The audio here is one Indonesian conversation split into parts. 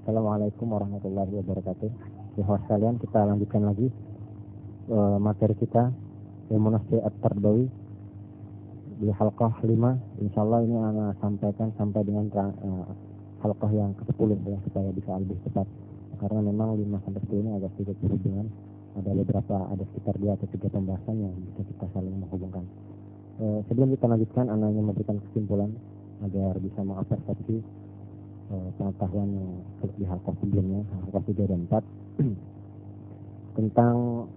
Assalamualaikum warahmatullahi wabarakatuh. Ya, sekalian, kita lanjutkan lagi materi kita ilmu nasihat at-tarbawi di halqah 5. Insyaallah ini akan sampaikan sampai dengan halqah yang ke-10 ya, supaya bisa lebih cepat. Karena memang 5 sampai 10 ini agak sedikit berhubungan. Ada sekitar 2 atau 3 pembahasan yang bisa kita saling menghubungkan. Sebelum kita lanjutkan, Anda ingin memberikan kesimpulan agar bisa mengapresiasi pengetahuan yang di halqah sebelumnya, halqah 3 dan 4 tentang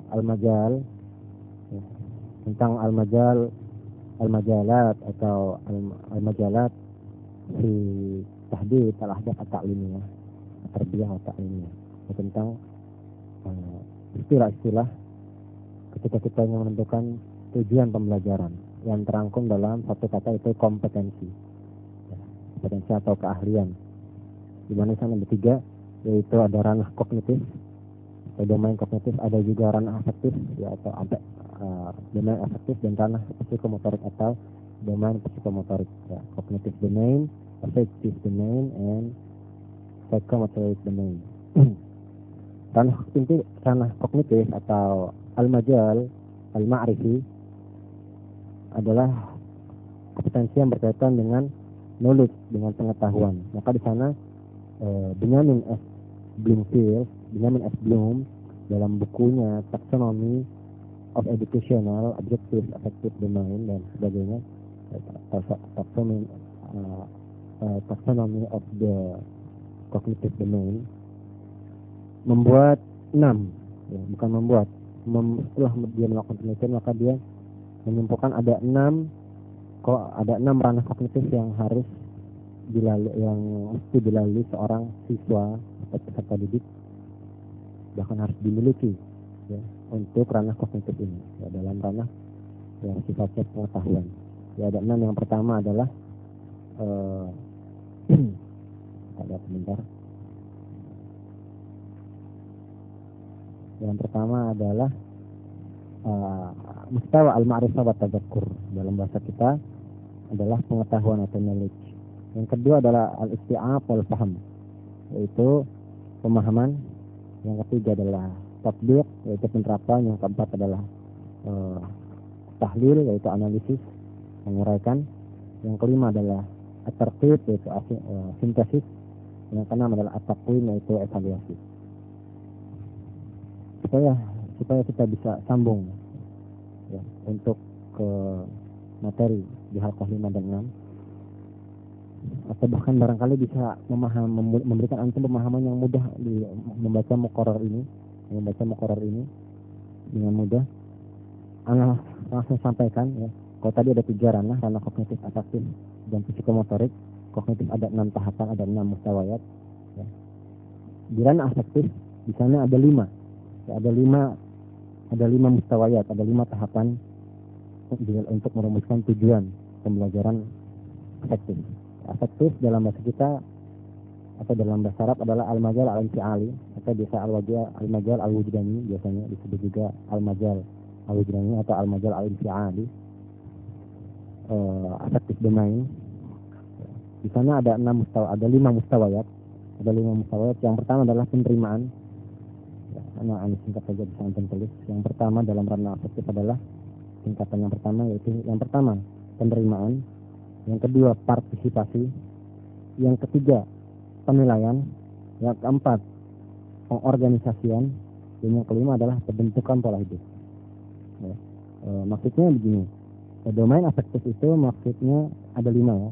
al-majal, ya, tentang al-majalat atau al-majalat di tahdid al-ahdath at-ta'limiyah, tarbiyah at-ta'limiyah, tentang istilah-istilah ketika kita ingin menentukan tujuan pembelajaran yang terangkum dalam satu kata, itu kompetensi atau keahlian. Di mana sana ada 3, yaitu ada ranah kognitif atau domain kognitif, ada juga ranah afektif ya, atau domain afektif, dan ranah psikomotorik atau domain psikomotorik ya, kognitif domain, affective domain, and psychomotoric domain. Ranah kognitif atau al-majal al-ma'rifi adalah kompetensi yang berkaitan dengan knowledge, dengan pengetahuan. Maka di sana Benjamin S. Bloom dalam bukunya Taxonomy of Educational Objective Affective Domain dan sebagainya, Taxonomy of the Cognitive Domain, membuat 6 ya, bukan membuat, setelah dia melakukan penelitian maka dia menyimpulkan ada 6 ranah kognitif yang harus mesti dilalui seorang siswa atau peserta didik, bahkan harus dimiliki ya, untuk ranah kognitif ini ya, dalam ranah yang sifatnya pengetahuan ya. Ada 6. Yang pertama adalah yang pertama adalah mustawa al-ma'rifah wa tadzakur, dalam bahasa kita adalah pengetahuan atau knowledge. Yang kedua adalah al-isti'ab wal faham, yaitu pemahaman. Yang ketiga adalah tatbiq, yaitu penerapan. Yang keempat adalah tahlil, yaitu analisis, menguraikan. Yang kelima adalah at-tartib, yaitu sintesis. Yang keenam adalah at-taqwim, yaitu evaluasi. Supaya kita bisa sambung ya, untuk ke materi di halqah 5 dan 6, atau bahkan barangkali bisa memberikan antum pemahaman yang mudah di membaca muqarrar ini dengan mudah. Ana langsung sampaikan ya. Kalau tadi ada 3 ranah kognitif, afektif, dan psikomotorik. Kognitif ada 6 tahapan, ada 6 mustawayat ya. Di ranah afektif di sana ada 5 ya, ada 5 mustawayat, ada 5 tahapan untuk merumuskan tujuan pembelajaran afektif. Afektif dalam bahasa kita atau dalam bahasa Arab adalah al-majal al-infi'ali, atau biasa al-majal al-wujdani, biasanya disebut juga al-majal al-wujdani atau al-majal al-infi'ali, afektif domain. Di sana ada 5 mustawayat. Ada 5 mustawayat. Yang pertama adalah penerimaan. Ini singkat saja, bisa antum tulis. Yang pertama dalam ranah afektif adalah tingkatan yang pertama, yaitu yang pertama penerimaan, yang kedua partisipasi, yang ketiga penilaian, yang keempat pengorganisasian, dan yang kelima adalah pembentukan pola hidup ya. Maksudnya begini, domain afektif itu maksudnya ada 5 ya.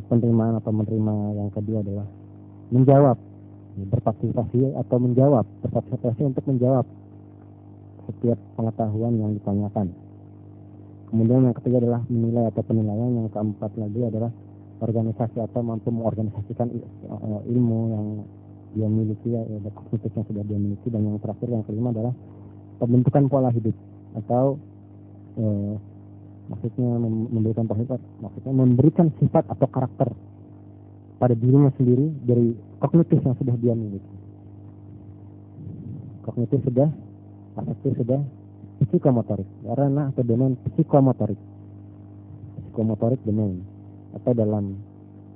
Penerimaan atau menerima. Yang kedua adalah menjawab, berpartisipasi atau berpartisipasi untuk menjawab setiap pengetahuan yang ditanyakan. Kemudian yang ketiga adalah menilai atau penilaian. Yang keempat lagi adalah organisasi atau mampu mengorganisasikan ilmu yang dia miliki, kognitif yang sudah dia miliki. Dan yang terakhir, yang kelima adalah pembentukan pola hidup atau maksudnya memberikan sifat atau karakter pada dirinya sendiri dari kognitif yang sudah dia miliki. Kognitif sudah, afektif sudah, psikomotorik, ranah atau domain psikomotorik domain, atau dalam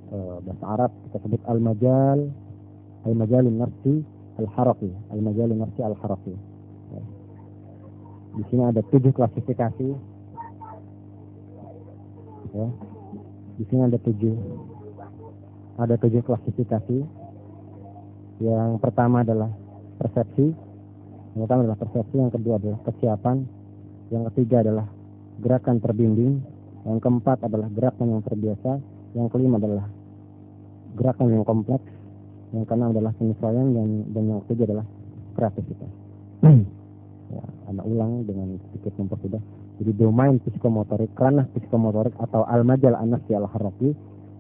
bahasa Arab kita sebut al-majal, al-majalun nafsi al-haraki, al-majalun nafsi al-haraki. Ya. Di sini ada 7 klasifikasi. Ya. Di sini ada 7 klasifikasi. Yang pertama adalah persepsi. Yang pertama adalah persepsi, yang kedua adalah kesiapan, yang ketiga adalah gerakan terbimbing, yang keempat adalah gerakan yang terbiasa, yang kelima adalah gerakan yang kompleks, yang keenam adalah penyesuaian, dan yang ketujuh adalah kreativitas. Ya, Anda ulang dengan sedikit mempermudah. Jadi domain psikomotorik, ranah psikomotorik atau al-majal an-nafsi al-haraki,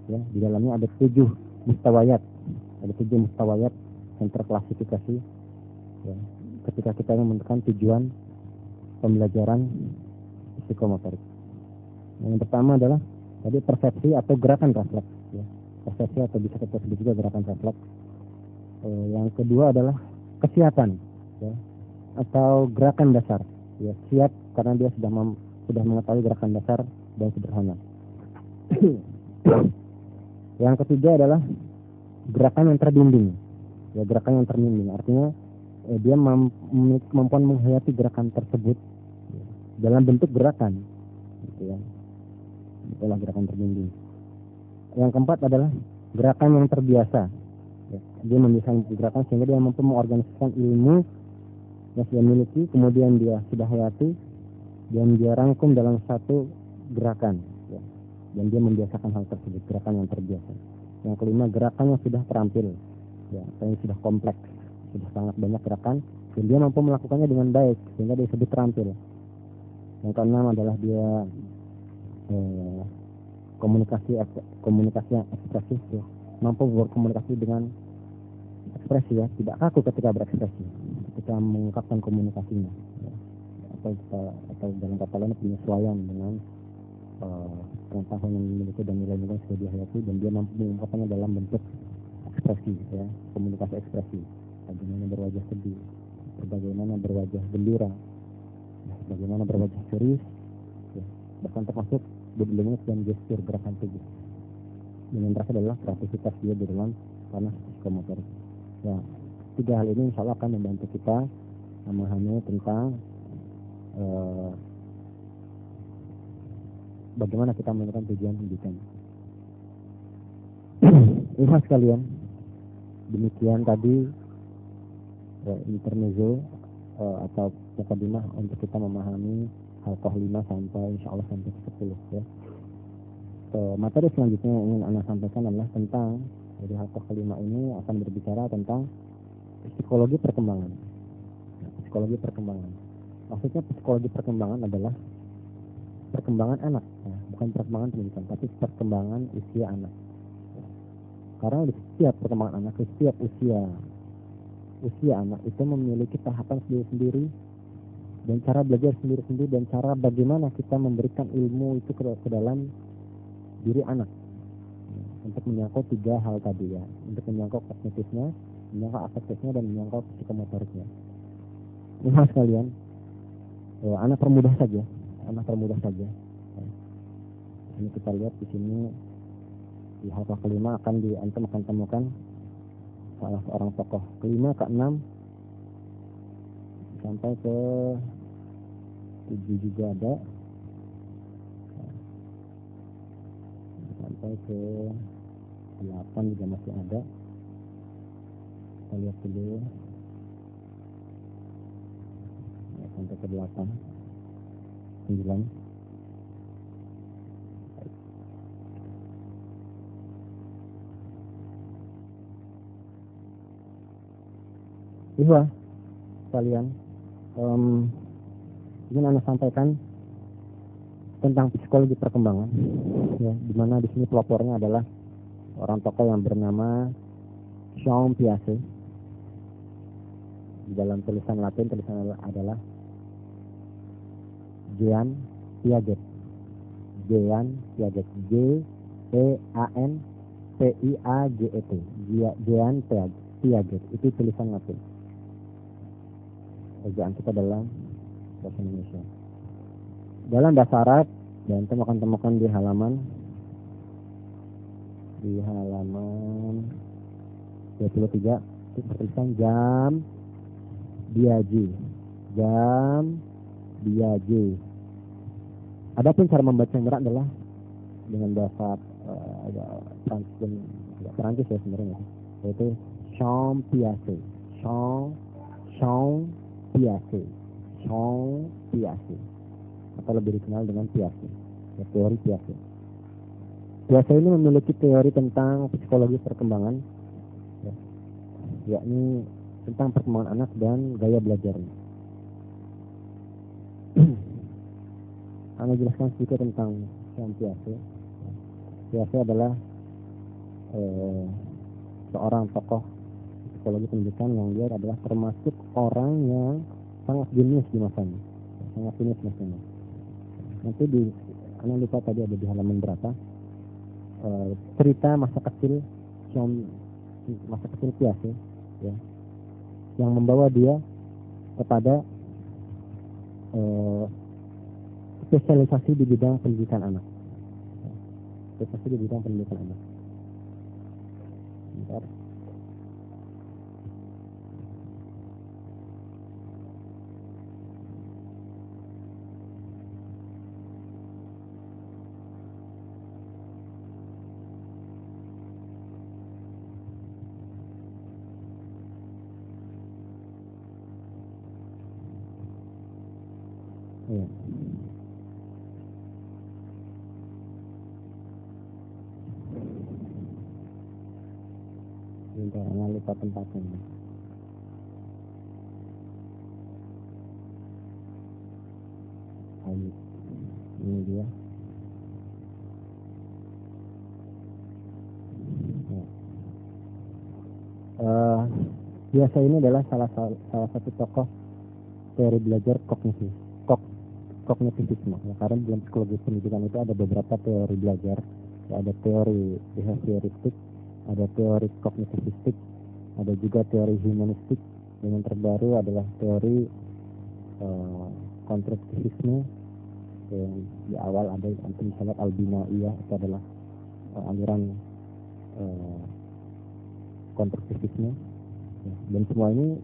ya, di dalamnya ada 7 mustawayat, yang terklasifikasi. Ya, ketika kita menentukan tujuan pembelajaran psikomotorik. Yang pertama adalah tadi persepsi atau gerakan refleks. Ya. Persepsi atau bisa kita sebut juga gerakan refleks. Yang kedua adalah kesiapan, ya, atau gerakan dasar. Ya, siap karena dia sudah mengetahui gerakan dasar dan sederhana. Yang ketiga adalah gerakan yang terbimbing. Ya, gerakan yang terbimbing artinya dia memiliki kemampuan menghayati gerakan tersebut dalam bentuk gerakan, gitu ya. Itulah gerakan terbimbing. Yang keempat adalah gerakan yang terbiasa. Ya, dia membiasakan gerakan sehingga dia mampu mengorganisasikan ilmu yang dia miliki, kemudian dia sudah hayati dan dia rangkum dalam satu gerakan. Ya. Dan dia membiasakan hal tersebut, gerakan yang terbiasa. Yang kelima, gerakan yang sudah terampil, ya, yang sudah kompleks, sudah sangat banyak gerakan, dan dia mampu melakukannya dengan baik sehingga dia disebut terampil. Yang keenam adalah dia komunikasi yang ekspresif, ya, mampu berkomunikasi dengan ekspresi, ya, tidak kaku ketika berekspresi, ketika mengungkapkan komunikasinya, ya. Atau dalam kata lain penyesuaian dengan pengetahuan yang dimiliki dan nilai-nilai yang sudah dihayati, dan dia mampu mengungkapkannya dalam bentuk ekspresi, ya, komunikasi ekspresi. Bagaimana berwajah sedih, bagaimana berwajah gembira, bagaimana berwajah serius, ya, bahkan termasuk body language dan gestur gerakan tubuh. Yang terakhir adalah kreativitas dia di dalam ranah psikomotorik. Ya, 3 hal ini insya Allah akan membantu kita memahami tentang bagaimana kita menentukan tujuan pendidikan. Ikhwan sekalian, demikian tadi intermezzo atau mukadimah untuk kita memahami halqah 5 sampai insya Allah sampai ke 10, ya. Materi selanjutnya yang ingin Anda sampaikan adalah tentang, jadi halqah 5 ini akan berbicara tentang psikologi perkembangan. Nah, psikologi perkembangan. Maksudnya psikologi perkembangan adalah perkembangan anak, ya, bukan perkembangan pendidikan, tapi perkembangan usia anak. Ya. Karena di setiap perkembangan anak, di setiap usia anak itu memiliki tahapan sendiri-sendiri dan cara belajar sendiri-sendiri, dan cara bagaimana kita memberikan ilmu itu ke dalam diri anak, ya, untuk menyangkut 3 hal tadi, ya, untuk menyangkut kognitifnya, menyangkut afektifnya, dan menyangkut psikomotoriknya. Ini sekalian, anak permudah saja. Ya. Ini kita lihat di sini di halqah kelima antum akan temukan salah seorang tokoh, kelima ke 6 sampai ke 7 juga ada, sampai ke 8 juga masih ada. Kita lihat dulu, ya, sampai ke 8, 9. Iya, kalian ingin Anda sampaikan tentang psikologi perkembangan, ya, di mana di sini pelopornya adalah orang tokoh yang bernama Jean Piaget. Di dalam tulisan Latin adalah Jean Piaget. Jean Piaget. J-E-A-N-P-I-A-G-E-T. Jean Piaget. Itu tulisan Latin. Ejaan kita dalam bahasa Indonesia. Dalam bahasa Arab, dan kita akan temukan di halaman di halaman 23 itu tulisan jam biaji. Jam biaji. Adapun cara membaca yang berat adalah dengan bahasa Prancis ya sebenarnya, yaitu champ piace, champ piace, champ piace, atau lebih dikenal dengan piace, ya, teori piace. Piace ini memiliki teori tentang psikologi perkembangan, ya, yakni tentang perkembangan anak dan gaya belajarnya. Anda jelaskan sedikit tentang Jean Piaget. Piaget adalah seorang tokoh psikologi pendidikan yang dia adalah termasuk orang yang sangat jenius di masanya, sangat jenius masanya. Nanti Anda lupa tadi ada di halaman berapa, cerita masa kecil Piaget, ya, yang membawa dia kepada spesialisasi di bidang pendidikan anak. Spesialisasi di bidang pendidikan anak. Bentar. Ya. Jangan lupa tempatnya. Ayo, ini dia. Biasa ini adalah salah satu tokoh teori belajar kognitivisme. Ya, karena dalam psikologi pendidikan itu ada beberapa teori belajar. Ya, ada teori behavioristik, ada teori kognitivistik, ada juga teori humanistik, dan yang terbaru adalah teori konstruktivisme. Yang di awal ada misalnya Albinaiyah, itu adalah aliran konstruktivisme. Ya, dan semua ini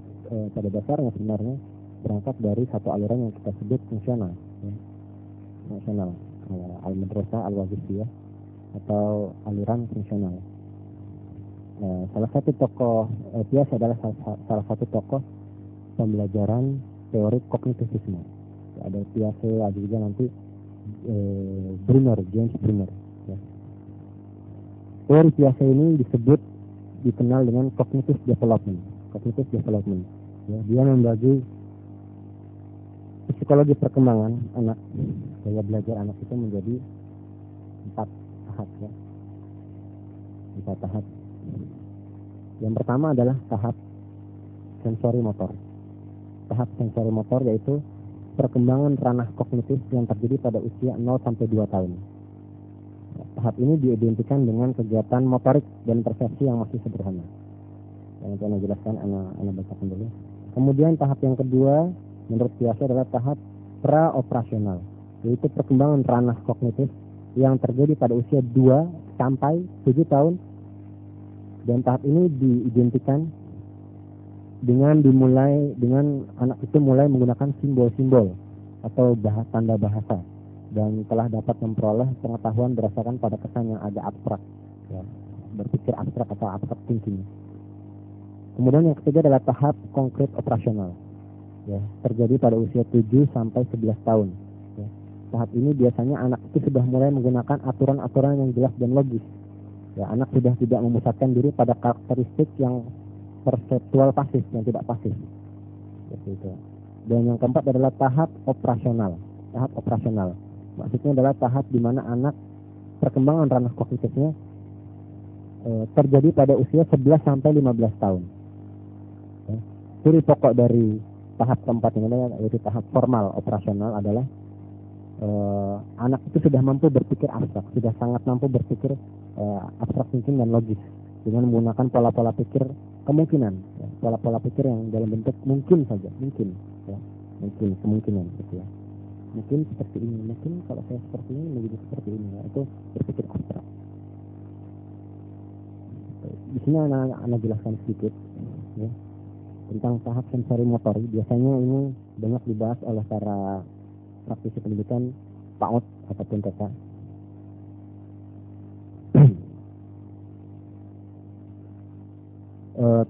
pada dasarnya sebenarnya berangkat dari satu aliran yang kita sebut fungsional, ya. Fungsional, al-madrasah al-wazifiyah atau aliran fungsional. Salah satu tokoh Piaget adalah salah satu tokoh pembelajaran teori kognitivisme. Ada Piaget, ada juga nanti James Brunner. Ya. Teori Piaget ini dikenal dengan cognitive development. Ya, dia membagi psikologi perkembangan anak, gaya belajar anak itu menjadi 4 tahap. Ya. 4 tahap. Yang pertama adalah tahap sensori motor. Tahap sensori motor yaitu perkembangan ranah kognitif yang terjadi pada usia 0 sampai 2 tahun. Tahap ini diidentikan dengan kegiatan motorik dan persepsi yang masih sederhana. Yang saya jelaskan, Anda bacakan dulu. Kemudian tahap yang kedua menurut Piaget adalah tahap pra-operasional, yaitu perkembangan ranah kognitif yang terjadi pada usia 2 sampai 7 tahun. Dan tahap ini diidentikan dengan anak itu mulai menggunakan simbol-simbol atau tanda bahasa, dan telah dapat memperoleh pengetahuan berdasarkan pada kesan yang agak abstrak, ya, berpikir abstrak atau abstrak thinking. Kemudian yang ketiga adalah tahap konkret operasional, ya, terjadi pada usia 7 sampai 11 tahun. Ya. Tahap ini biasanya anak itu sudah mulai menggunakan aturan-aturan yang jelas dan logis. Ya, anak sudah tidak memusatkan diri pada karakteristik yang perseptual pasif, yang tidak pasif. Gitu. Dan yang keempat adalah tahap operasional. Tahap operasional maksudnya adalah tahap di mana anak perkembangan ranah kognitifnya terjadi pada usia 11 sampai 15 tahun. Ya. Ciri pokok dari tahap keempat ini adalah, yaitu tahap formal operasional, adalah anak itu sudah mampu berpikir abstrak, sudah sangat mampu berpikir abstrak thinking dan logis dengan menggunakan pola-pola pikir kemungkinan, ya, pola-pola pikir yang dalam bentuk mungkin saja, ya, mungkin kemungkinan, gitu ya. Mungkin seperti ini, mungkin kalau saya seperti ini menjadi seperti ini, ya, itu berpikir abstrak. Di sini anak jelaskan sedikit ya, tentang tahap sensori motorik. Biasanya ini banyak dibahas oleh para praktisi pendidikan PAUD ataupun TK.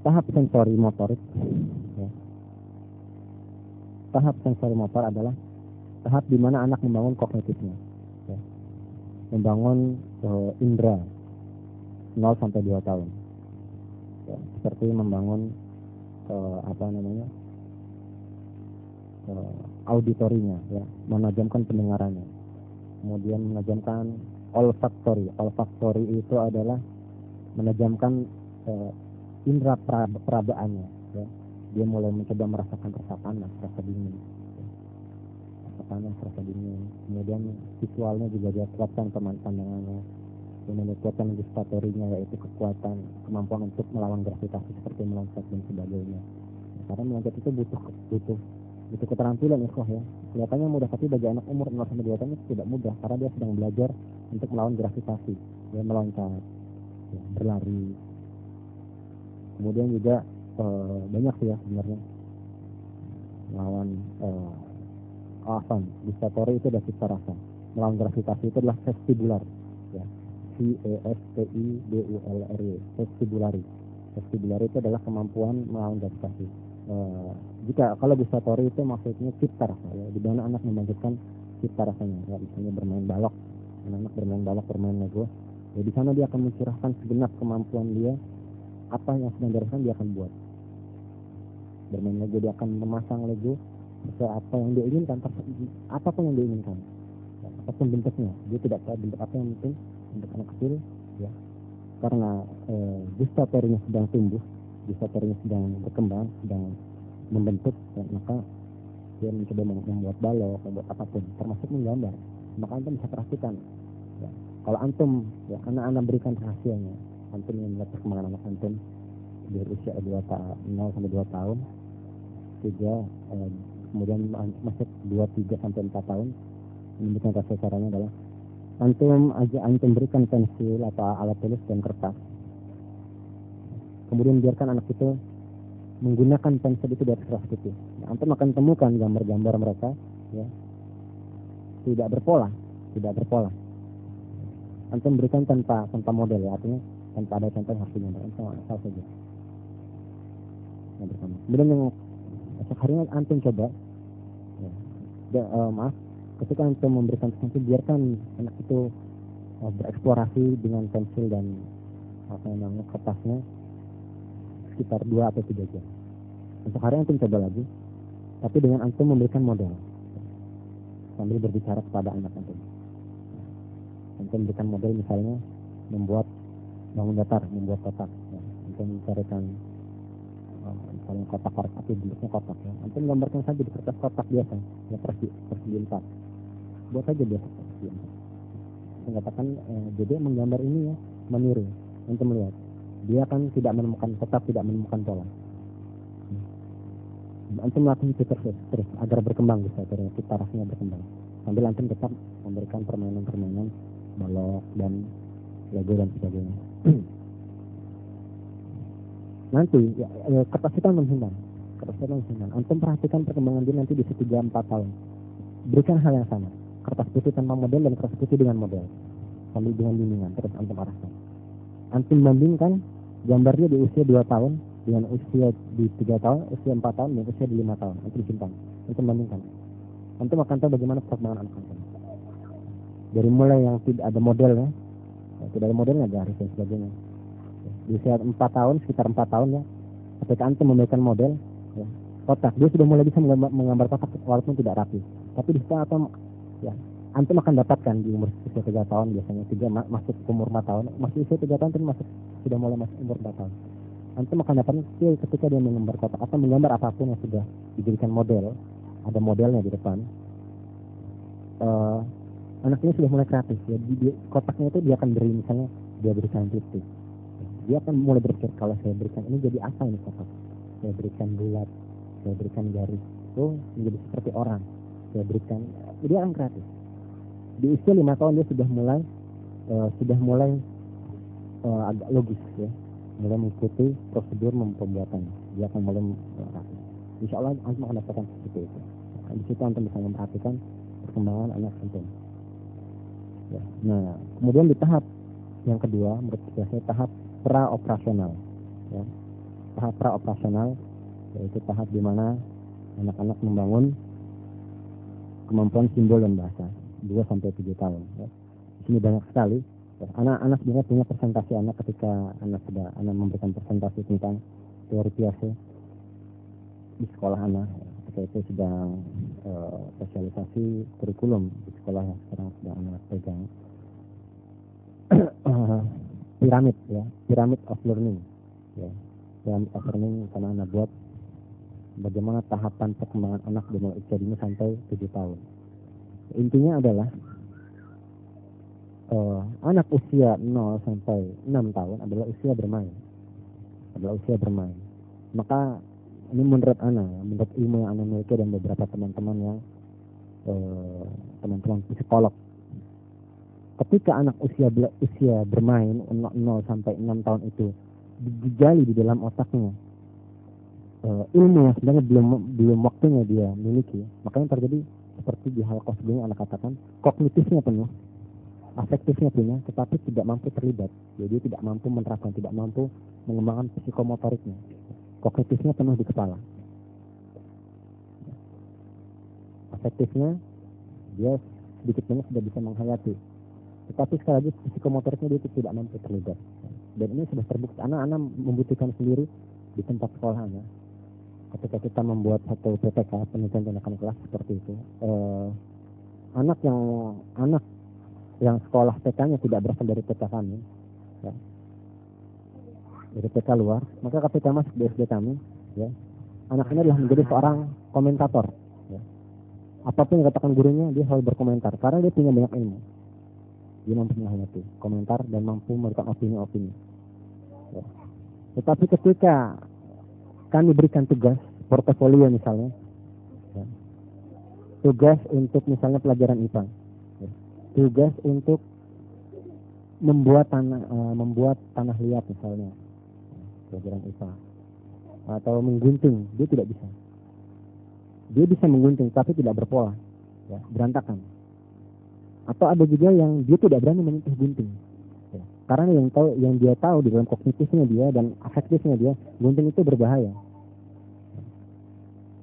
Tahap sensori motorik ya. Tahap sensori motor adalah tahap di mana anak membangun kognitifnya ya. Membangun indera 0 sampai 2 tahun ya. Seperti membangun auditorinya ya, menajamkan pendengarannya, kemudian menajamkan olfaktori. Olfaktori itu adalah menajamkan indera perabaannya ya. Dia mulai mencoba merasakan rasa panas, rasa dingin ya. Rasa panas, rasa dingin. Kemudian visualnya juga dia kuatkan pandangannya, kemudian kuatkan gustatorinya, yaitu kekuatan kemampuan untuk melawan gravitasi seperti meloncat dan sebagainya. Karena meloncat itu butuh keterampilan ya. Kelihatannya mudah, tapi bagi anak umur 0 sampai 2 tahun itu tidak mudah karena dia sedang belajar untuk melawan gravitasi. Dia meloncat, ya, berlari. Kemudian juga banyak sih ya sebenarnya melawan gustatori itu adalah cipta rasa. Melawan gravitasi itu adalah vestibular ya. VESTIBULARY. Vestibulari. Vestibulari itu adalah kemampuan melawan gravitasi. Jika kalau gustatori itu maksudnya cipta rasa ya, di mana anak membangkitkan cipta rasanya ya, misalnya bermain balok, anak bermain balok, bermain Lego ya, di sana dia akan mencurahkan segenap kemampuan dia. Apa yang sedang dirasakan dia akan buat. Bermain Lego, dia akan memasang Lego sesuai apa yang dia inginkan, apapun yang dia inginkan ya, apapun bentuknya. Dia tidak tahu bentuk apa yang penting untuk anak kecil ya, karena gustatorinya sedang tumbuh, gustatorinya sedang berkembang, sedang membentuk ya, maka dia mencoba membuat balok, membuat apapun, termasuk menggambar. Maka antum bisa perhatikan ya. Kalau antum ya, anak-anak berikan rahasianya, antum yang melihat perkembangan anak antum di usia 0 sampai 2 tahun, kemudian masuk 2, 3 sampai 4 tahun, menunjukkan rasa caranya adalah antum berikan pensil atau alat tulis dan kertas. Kemudian biarkan anak itu menggunakan pensil itu di atas kertas putih. Nah, antum akan temukan gambar-gambar mereka ya, tidak berpola. Antum berikan tanpa model ya, artinya tanpa ada contoh yang harus digambar, asal saja. Nah, bersama. Kemudian yang esok harinya antum coba ya, ketika antum memberikan pensil, biarkan anak itu bereksplorasi dengan pensil dan kertasnya sekitar 2 atau 3 jam. Untuk hari antum coba lagi, tapi dengan antum memberikan model sambil berbicara kepada anak antum. Antum memberikan model, misalnya membuat bangun datar, membuat kotak ya. Antum mencarikan misalnya kotak tapi bentuknya kotak ya. Antum gambarkan saja di kertas kotak biasa ya, persegi 4. Buat saja biasa persegi 4. Mengatakan jadi menggambar ini ya, meniru. Antum melihat dia kan tidak menemukan pola. Antum latih itu terus agar berkembang bisa, cipta rasanya berkembang. Sambil antum tetap memberikan permainan balok dan Lego dan sebagainya. Nanti ya, kertas kita menghindar. Antum perhatikan perkembangan dia nanti di 3-4 tahun. Berikan hal yang sama. Kertas putih tanpa model dan kertas putih dengan model. Sambil dengan bimbingan terus antum arahkan. Antum bandingkan gambar dia di usia 2 tahun dengan usia di 3 tahun, usia 4 tahun, dan usia di 5 tahun. Antum simpan. Antum bandingkan. Antum akan tahu bagaimana perkembangan anak antum. Dari mulai yang tidak ada modelnya, tidak ada modelnya, garis dan sebagainya. Di usia 4 tahun, sekitar 4 tahun ya, ketika antum memberikan model ya, kotak, dia sudah mulai bisa menggambar kotak walaupun tidak rapi. Tapi di saat antum akan dapatkan di umur usia 3 tahun, biasanya 3 masuk umur 4 tahun, masih usia 3 tahun itu sudah mulai masuk umur 4 tahun. Antum akan dapatkan ketika dia menggambar kotak atau menggambar apapun yang sudah dijadikan model, ada modelnya di depan. Anak ini sudah mulai kreatif ya. Kotaknya itu dia akan beri, misalnya dia berikan titik. Dia akan mulai berpikir, kalau saya berikan ini jadi apa ini kotak? Saya berikan bulat, saya berikan garis, itu menjadi seperti orang. Saya berikan, dia akan kreatif. Di usia 5 tahun dia sudah mulai agak logis ya. mulai mengikuti prosedur pembuatannya. Dia akan mulai insya Allah antum akan dapatkan seperti itu. Di situ antum bisa memperhatikan perkembangan anak antum. Ya. Nah, kemudian di tahap yang kedua, menurut saya tahap pra-operasional. Ya. Tahap pra-operasional yaitu tahap di mana anak-anak membangun kemampuan simbol dan bahasa 2-7 tahun. Ya. Di sini banyak sekali. Ya. Anak-anak sebenarnya punya presentasi anak ketika anak memberikan presentasi tentang teori Piaget di sekolah anak. Ketika itu sedang sosialisasi kurikulum di sekolah yang sekarang sedang anak pegang. Piramid, ya, pyramid of learning, ya, pyramid of learning karena anak buat bagaimana tahapan perkembangan anak dari usia dini sampai 7 tahun. Intinya adalah anak usia 0 sampai 6 tahun adalah usia bermain. Maka ini menurut ilmu yang anak miliki dan beberapa teman-teman yang teman-teman psikolog, ketika anak usia bermain 0 sampai 6 tahun itu digali di dalam otaknya ilmu yang sebenarnya belum waktunya dia miliki, makanya terjadi seperti di hal sebelumnya anak katakan, kognitifnya penuh, afektifnya punya, tetapi tidak mampu terlibat. Jadi tidak mampu menerapkan, tidak mampu mengembangkan psikomotoriknya. Kognitifnya penuh di kepala. Afektifnya dia sedikit banyak sudah bisa menghayati, tetapi sekali lagi psikomotoriknya dia tidak mampu terlibat. Dan ini sudah terbukti. Anak-anak membutuhkan sendiri di tempat sekolah anak. Ketika kita membuat satu PPK, penelitian tindakan kelas seperti itu, anak yang sekolah TK-nya tidak berasal dari TK kami, ya, dari TK luar, maka ketika masuk di SD kami, ya, anak ini adalah menjadi seorang komentator. Ya. Apapun yang katakan gurunya, dia selalu berkomentar karena dia punya banyak ilmu. Dia mampu menghayati komentar dan mampu memberikan opini-opini. Ya. Tetapi ketika kami berikan tugas, portofolio misalnya, ya, tugas untuk misalnya pelajaran IPA, ya, tugas untuk membuat tanah liat misalnya, pelajaran IPA, atau menggunting, dia tidak bisa. Dia bisa menggunting, tapi tidak berpola, ya, berantakan. Atau ada juga yang dia tidak berani menyentuh gunting, ya, karena yang dia tahu di dalam kognitifnya dia dan afektifnya dia, gunting itu berbahaya.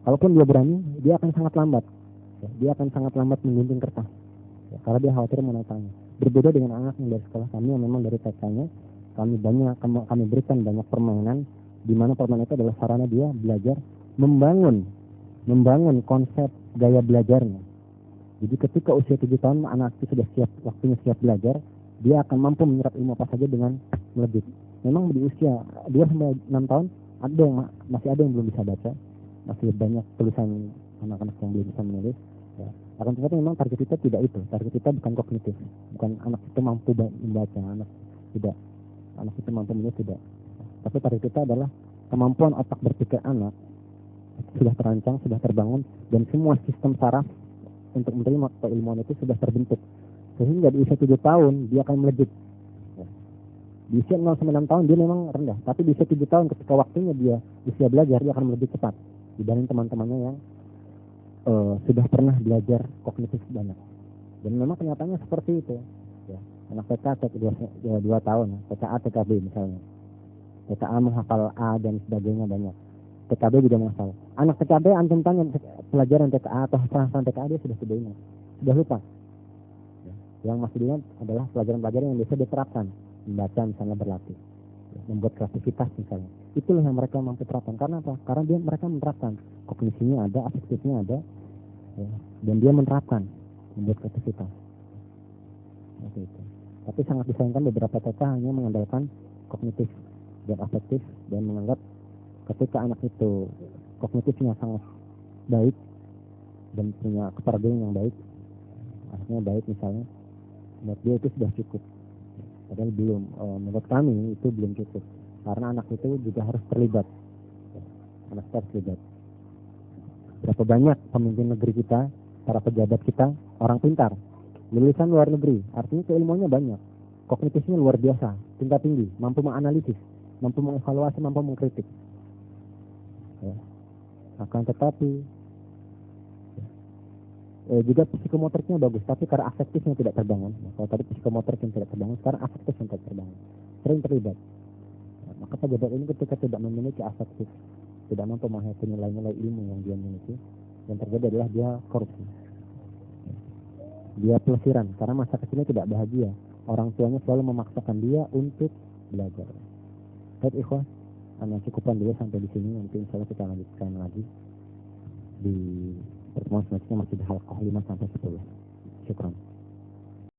Kalaupun dia berani, dia akan sangat lambat. Ya, dia akan sangat lambat menggunting kertas. Ya, karena dia khawatir menantangnya. Berbeda dengan anak yang dari sekolah kami yang memang dari TK-nya, kami berikan banyak permainan, di mana permainan itu adalah sarana dia belajar membangun konsep gaya belajarnya. Jadi ketika usia 7 tahun anak itu sudah waktunya siap belajar, dia akan mampu menyerap ilmu apa saja dengan melejit. Memang di usia 2-6 tahun masih ada yang belum bisa baca. Masih banyak tulisan anak-anak yang belum bisa menulis, ya. Akan tetapi memang target kita tidak itu. Target kita bukan kognitif, bukan anak itu mampu membaca, anak itu mampu menulis, tidak. Tapi target kita adalah kemampuan otak berpikir anak sudah terancang, sudah terbangun, dan semua sistem saraf untuk menerima keilmuan itu sudah terbentuk, sehingga di usia 7 tahun dia akan melejit. Ya. Di usia 0-6 tahun dia memang rendah, tapi di usia 7 tahun ketika waktunya dia usia belajar, dia akan melejit cepat dibanding teman-temannya yang sudah pernah belajar kognitif banyak. Dan memang kenyataannya seperti itu. Ya. Anak TK 2 tahun, TKA, TKB misalnya. TKA menghafal A dan sebagainya banyak. TKB juga menghafal. Anak TKB antum tanya pelajaran TKA atau hafalan TKA dia sudah ingat, sudah lupa. Ya. Yang masih diingat adalah pelajaran-pelajaran yang bisa diterapkan, membaca misalnya, berlatih, ya, membuat kreativitas misalnya. Itulah yang mereka mampu terapkan. Karena apa? Karena mereka menerapkan, kognisinya ada, afektifnya ada, ya, dan dia menerapkan, membuat kreativitas. Itu. Tapi sangat disayangkan beberapa TK hanya mengandalkan kognitif dan afektif dan menganggap ketika anak itu kognitifnya sangat baik dan punya kepribadian yang baik, artinya baik misalnya, menurut dia itu sudah cukup. Padahal belum. Menurut kami itu belum cukup. Karena anak itu juga harus terlibat. Anak harus terlibat. Berapa banyak pemimpin negeri kita, para pejabat kita, orang pintar, lulusan luar negeri, artinya keilmuannya banyak, kognitifnya luar biasa, tingkat tinggi, mampu menganalisis. mampu mengevaluasi, mampu mengkritik. Ya. Akan tetapi juga psikomotoriknya bagus, tapi karena afektifnya tidak terbangun. Kalau tadi psikomotorik yang tidak terbangun, sekarang afektif yang tidak terbangun, sering terlibat. Maka pejabat ini ketika tidak memiliki afektif, tidak mampu menghayati nilai-nilai ilmu yang dia miliki, yang terjadi adalah dia korupsi, dia pelesiran, karena masa kecilnya tidak bahagia. Orang tuanya selalu memaksakan dia untuk belajar. Baik ikhwan, cukupkan dulu sampai di sini. Nanti insya Allah kita lanjutkan lagi di pertemuan selanjutnya, masih di halqah 5 sampai 10. Syukran.